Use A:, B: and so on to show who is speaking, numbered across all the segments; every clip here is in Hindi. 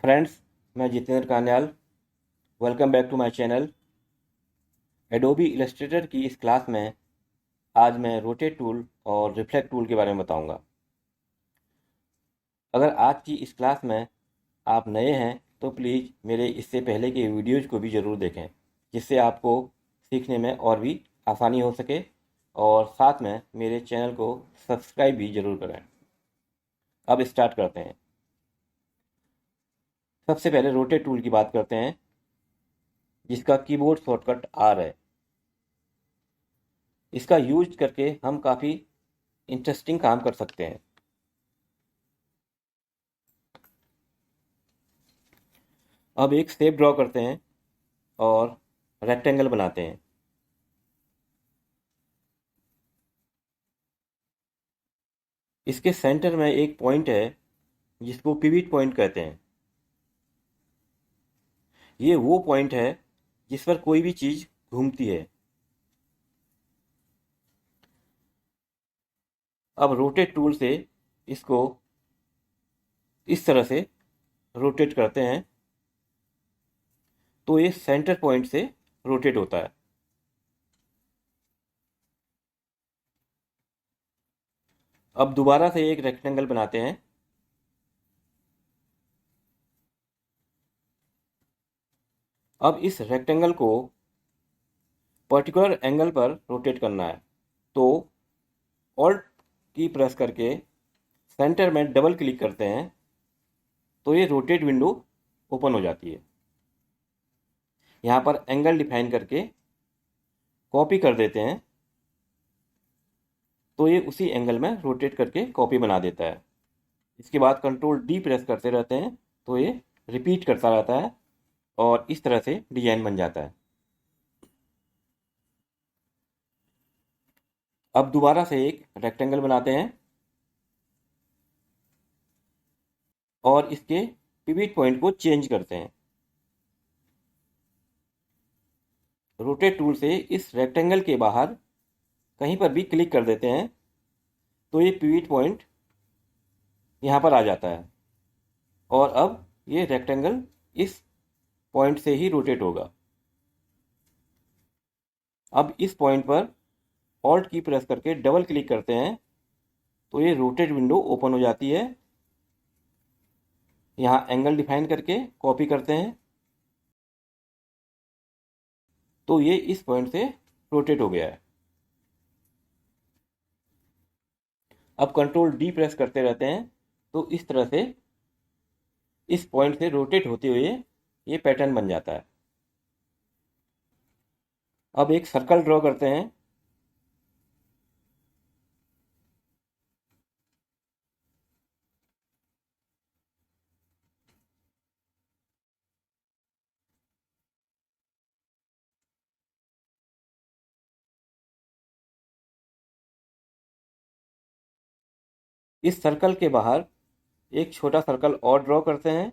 A: फ्रेंड्स, मैं Jitendra Kanyal. Welcome back to my channel. Adobe Illustrator की इस क्लास में आज मैं रोटेट टूल और रिफ्लेक्ट टूल के बारे में बताऊंगा। अगर आज की इस क्लास में आप नए हैं तो प्लीज़ मेरे इससे पहले के वीडियोज़ को भी ज़रूर देखें, जिससे आपको सीखने में और भी आसानी हो सके, और साथ में मेरे चैनल को सब्सक्राइब भी ज़रूर करें। अब स्टार्ट करते हैं। सबसे पहले रोटेट टूल की बात करते हैं, जिसका कीबोर्ड शॉर्टकट आर है। इसका यूज करके हम काफ़ी इंटरेस्टिंग काम कर सकते हैं। अब एक शेप ड्रॉ करते हैं और रेक्टेंगल बनाते हैं। इसके सेंटर में एक पॉइंट है जिसको पिवट पॉइंट कहते हैं। ये वो पॉइंट है जिस पर कोई भी चीज़ घूमती है। अब रोटेट टूल से इसको इस तरह से रोटेट करते हैं तो ये सेंटर पॉइंट से रोटेट होता है। अब दोबारा से एक रेक्टेंगल बनाते हैं। अब इस रेक्टेंगल को पर्टिकुलर एंगल पर रोटेट करना है, तो ऑल्ट की प्रेस करके सेंटर में डबल क्लिक करते हैं तो ये रोटेट विंडो ओपन हो जाती है। यहाँ पर एंगल डिफाइन करके कॉपी कर देते हैं तो ये उसी एंगल में रोटेट करके कॉपी बना देता है। इसके बाद कंट्रोल डी प्रेस करते रहते हैं तो ये रिपीट करता रहता है और इस तरह से डिजाइन बन जाता है। अब दोबारा से एक रेक्टेंगल बनाते हैं और इसके पिवट पॉइंट को चेंज करते हैं। रोटेट टूल से इस रेक्टेंगल के बाहर कहीं पर भी क्लिक कर देते हैं तो ये पिवट पॉइंट यहाँ पर आ जाता है और अब ये रेक्टेंगल इस पॉइंट से ही रोटेट होगा। अब इस पॉइंट पर ऑल्ट की प्रेस करके डबल क्लिक करते हैं तो ये रोटेट विंडो ओपन हो जाती है। यहाँ एंगल डिफाइन करके कॉपी करते हैं तो ये इस पॉइंट से रोटेट हो गया है। अब कंट्रोल डी प्रेस करते रहते हैं तो इस तरह से इस पॉइंट से रोटेट होते हुए ये पैटर्न बन जाता है। अब एक सर्कल ड्रॉ करते हैं। इस सर्कल के बाहर एक छोटा सर्कल और ड्रॉ करते हैं।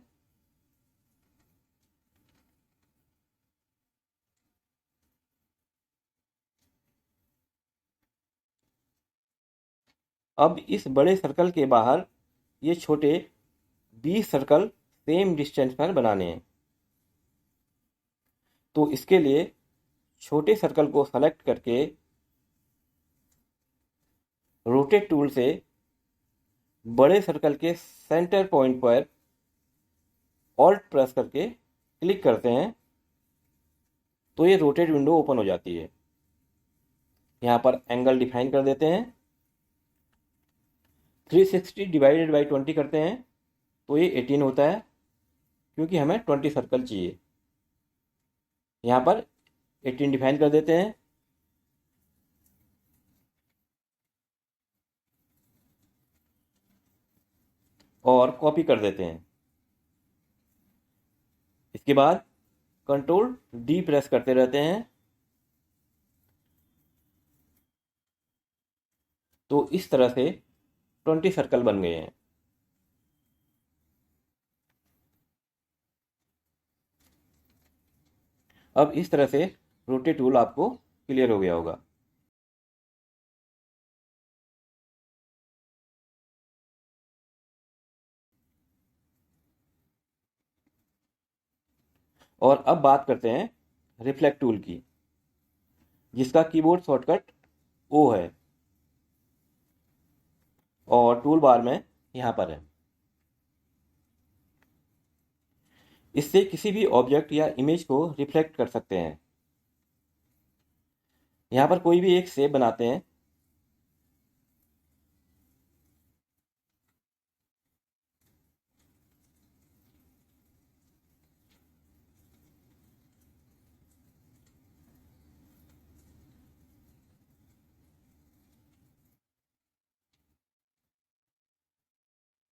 A: अब इस बड़े सर्कल के बाहर ये छोटे 20 सर्कल सेम डिस्टेंस पर बनाने हैं। तो इसके लिए छोटे सर्कल को सेलेक्ट करके रोटेट टूल से बड़े सर्कल के सेंटर पॉइंट पर ऑल्ट प्रेस करके क्लिक करते हैं तो ये रोटेट विंडो ओपन हो जाती है। यहाँ पर एंगल डिफाइन कर देते हैं। 360 डिवाइडेड बाई 20 करते हैं तो ये 18 होता है, क्योंकि हमें 20 सर्कल चाहिए। यहाँ पर 18 डिफाइन कर देते हैं और कॉपी कर देते हैं। इसके बाद कंट्रोल डी प्रेस करते रहते हैं तो इस तरह से 20 सर्कल बन गए हैं। अब इस तरह से रोटेट टूल आपको क्लियर हो गया होगा। और अब बात करते हैं रिफ्लेक्ट टूल की, जिसका कीबोर्ड शॉर्टकट ओ है और टूल बार में यहाँ पर है। इससे किसी भी ऑब्जेक्ट या इमेज को रिफ्लेक्ट कर सकते हैं। यहाँ पर कोई भी एक शेप बनाते हैं।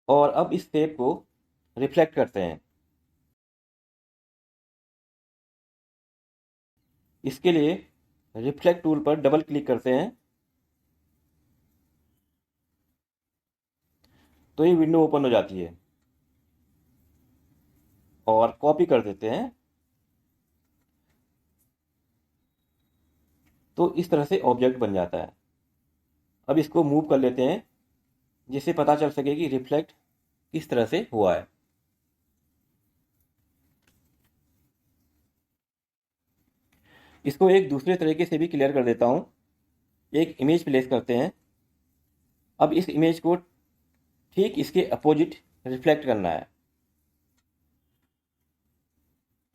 A: और अब इस शेप को रिफ्लेक्ट करते हैं। इसके लिए रिफ्लेक्ट टूल पर डबल क्लिक करते हैं तो ये विंडो ओपन हो जाती है और कॉपी कर देते हैं। तो इस तरह से ऑब्जेक्ट बन जाता है। अब इसको मूव कर लेते हैं जिससे पता चल सके कि रिफ्लेक्ट किस तरह से हुआ है। इसको एक दूसरे तरीके से भी क्लियर कर देता हूँ। एक इमेज प्लेस करते हैं। अब इस इमेज को ठीक इसके अपोजिट रिफ्लेक्ट करना है।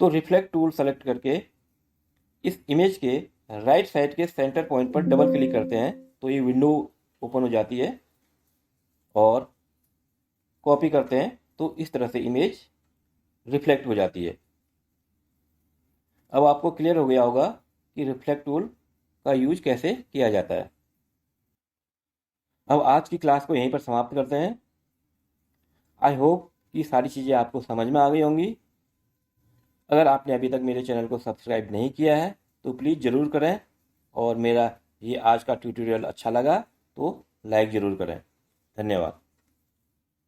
A: तो रिफ्लेक्ट टूल सेलेक्ट करके इस इमेज के राइट साइड के सेंटर पॉइंट पर डबल क्लिक करते हैं तो ये विंडो ओपन हो जाती है और कॉपी करते हैं तो इस तरह से इमेज रिफ्लेक्ट हो जाती है। अब आपको क्लियर हो गया होगा कि रिफ्लेक्ट टूल का यूज कैसे किया जाता है। अब आज की क्लास को यहीं पर समाप्त करते हैं। आई होप कि सारी चीज़ें आपको समझ में आ गई होंगी। अगर आपने अभी तक मेरे चैनल को सब्सक्राइब नहीं किया है तो प्लीज़ ज़रूर करें और मेरा ये आज का ट्यूटोरियल अच्छा लगा तो लाइक ज़रूर करें। धन्यवाद।